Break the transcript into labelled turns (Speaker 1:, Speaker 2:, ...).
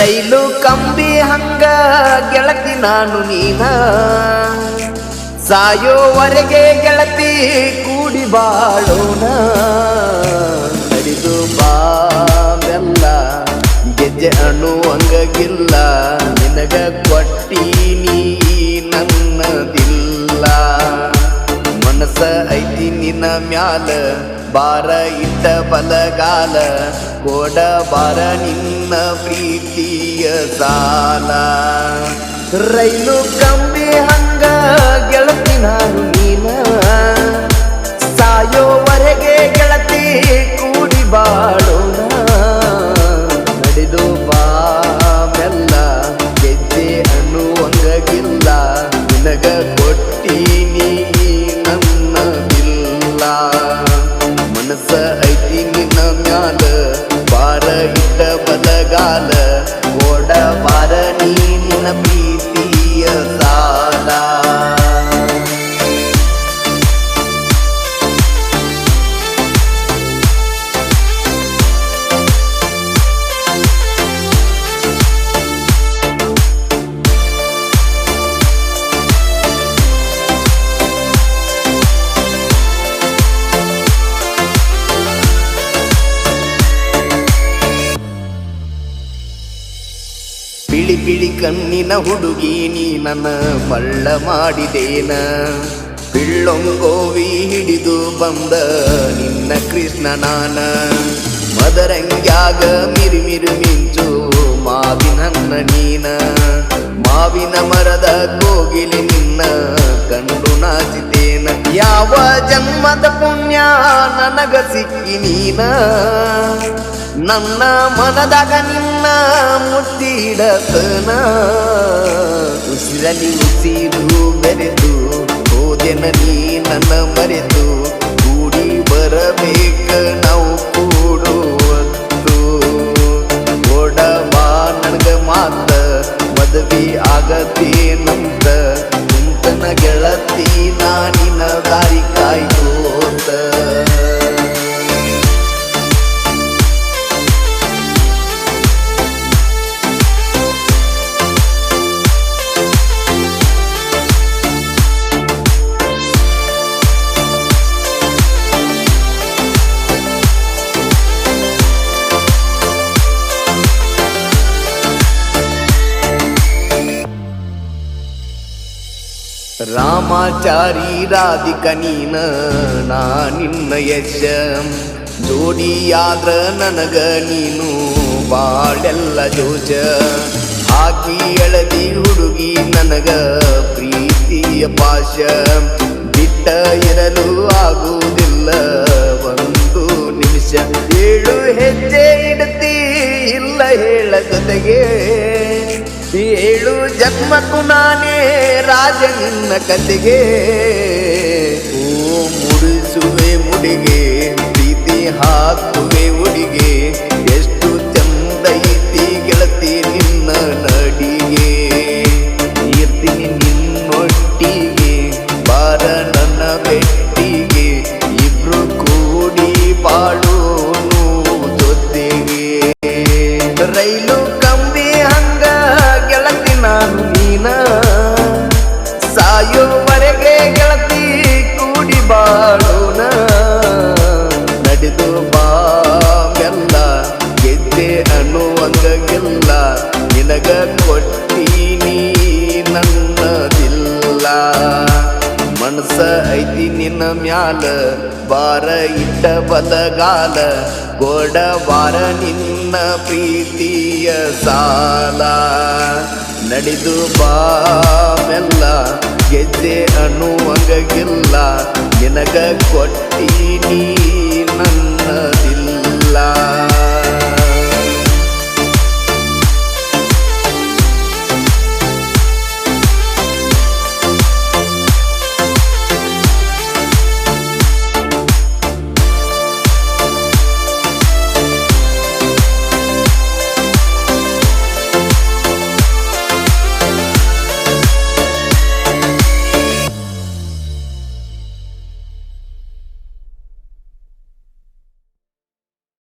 Speaker 1: ರೈಲು ಕಂಬಿ ಹಂಗ ಗೆಳತಿ ನಾನು ನೀನ ಸಾಯೋವರೆಗೆ ಗೆಳತಿ ಕೂಡಿ ಬಾಳೋಣ ನಡೆದು ಬಾವೆಲ್ಲ ಗೆಜ್ಜೆ ಅನ್ನುವಂಗಿಲ್ಲ ನಿನಗ ಕೊಟ್ಟೀನಿ ನನ್ನದಿಲ್ಲ ಮನಸ್ಸ ಐತಿ ನಿನ್ನ ಮ್ಯಾಲ ಬಾರ ಇಟ್ಟ ಬಲಗಾಲ ಕೋಡ ಬಾರ ನಿನ್ನ ಪ್ರೀತಿಯ ಸಾಲ ರೈಲು ಕಂಬಿ ಹಂಗ ಗೆಳತಿ ನಾನು ನೀನ ಸಾಯೋವರೆಗೆ ಗೆಳತಿ ಕೂಡಿ ಬಾಳೋಣ ನಡೆದು ಬಾಮೆಲ್ಲ ಗೆಜ್ಜೆ ಅನ್ನುವಂಗಿಲ್ಲ ನಿನಗ ಕೊಟ್ಟೀನಿ ನನ್ನದಿಲ್ಲ ಮನಸ್ಸ ಐತಿ ನಿನ್ನ ಮ್ಯಾಲ ಬಾರ ಇಟ್ಟ ಬಲಗಾಲ ಓಡ ಬಾರ ನಿನ್ನ ಪ್ರೀತಿಯ ಸಾಲ ಬಿಳಿ ಬಿಳಿ ಕಣ್ಣಿನ ಹುಡುಗಿ ನೀ ನನ್ನ ಮಳ್ಳ ಮಾಡಿದೇನ ಪಿಳ್ಳೊಂಗೋವಿ ಹಿಡಿದು ಬಂದ ನಿನ್ನ ಕೃಷ್ಣ ನಾನ ಮದರಂಗ್ಯಾಗ ಮಿರಿಮಿರು ಮಿಂಚು ಮಾವಿನನ್ನ ನೀನ ಮಾವಿನ ಮರದ ಕೋಗಿಲಿ ನಿನ್ನ ಕಂಡು ನಾಚಿತೇನ ಯಾವ ಜನ್ಮದ ಪುಣ್ಯ ನನಗ ಸಿಕ್ಕಿ ನೀನ ನನ್ನ ಮನದಾಗ ನಿನ್ನ ಮುತ್ತಿಡತನ ಉಸಿರಲ್ಲಿ ಉಸಿರು ಬೆರೆತು ಹೋದೆನ ನೀ ನನ್ನ ಮರೆತು ಕೂಡಿ ಬರಬೇಕ ನಾವು ಕೂಡುವತ್ತು ಓಡಬಾ ನನಗ ಮಾತ ಮದುವೆ ಆಗತ್ತೇನಂತ ಕುಂತನ ಗೆಳತಿ ನಾನಿನ ದಾರಿ ಕಾಯ್ಕೋತ ರಾಮಾಚಾರಿ ರಾಧಿಕ ನೀನ ನಾ ನಿನ್ನ ಯಶ ಜೋಡಿಯಾದ್ರ ನನಗ ನೀನು ಬಾಳೆಲ್ಲ ಜೋಜ ಹಾಕಿ ಎಳದಿ ಹುಡುಗಿ ನನಗ ಪ್ರೀತಿಯ ಪಾಶ ಬಿಟ್ಟ ಇರಲು ಆಗುವುದಿಲ್ಲ ಒಂದು ನಿಮಿಷ 7 ಹೆಜ್ಜೆ ಇಡ್ತಿ ಇಲ್ಲ ಹೇಳ ಜೊತೆಗೆ 7 ಜನ್ಮಕ್ಕೂ ನಾನೇ ರಾಜ ನಿನ್ನ ಕತೆಗೆ ಓ ಮುಡಿಸುವೆ ಮುಡಿಗೆ ಪ್ರೀತಿ ಹಾಕುವೆ ಉಡಿಗೆ ಎಷ್ಟು ಚಂದ ಐತಿ ಗೆಳತಿ ನಿನ್ನ ನಡಿಗೆ ಇರ್ತೀನಿ ನಿನ್ನೊಟ್ಟಿಗೆ ಬಾರ ನನ್ನ ಬೆಟ್ಟಿಗೆ ಇಬ್ರು ಕೂಡಿ ಬಾಳೋನು ಜೊತೆಗೆ ರೈಲು ಕಂಬಿ ಹಂಗ ಗೆಳತಿ ನಾನು ನೀನ ಸಾಯೋವರೆಗೆ ಗೆಳತಿ ಕೂಡಿ ಬಾಳೋಣ ನಡೆದು ಬಾಮೆಲ್ಲ ಗೆದ್ದೆ ಅನ್ನುವಂಗಿಲ್ಲ ನಿನಗ ಕೊಟ್ಟೀನಿ ನನ್ನದಿಲ್ಲ ಮನಸ್ಸ ಐತಿ ನಿನ್ನ ಮ್ಯಾಲ ಬಾರ ಇಟ್ಟ ಬಲಗಾಲ ಗೋಡ ಬಾರ ನಿನ್ನ ಪ್ರೀತಿಯ ಸಾಲ ನಡೆದು ಬಾಮೆಲ್ಲ ಗೆಜ್ಜೆ ಅನ್ನುವಂಗಿಲ್ಲ ನಿನಗ ಕೊಟ್ಟೀನಿ ನನ್ನ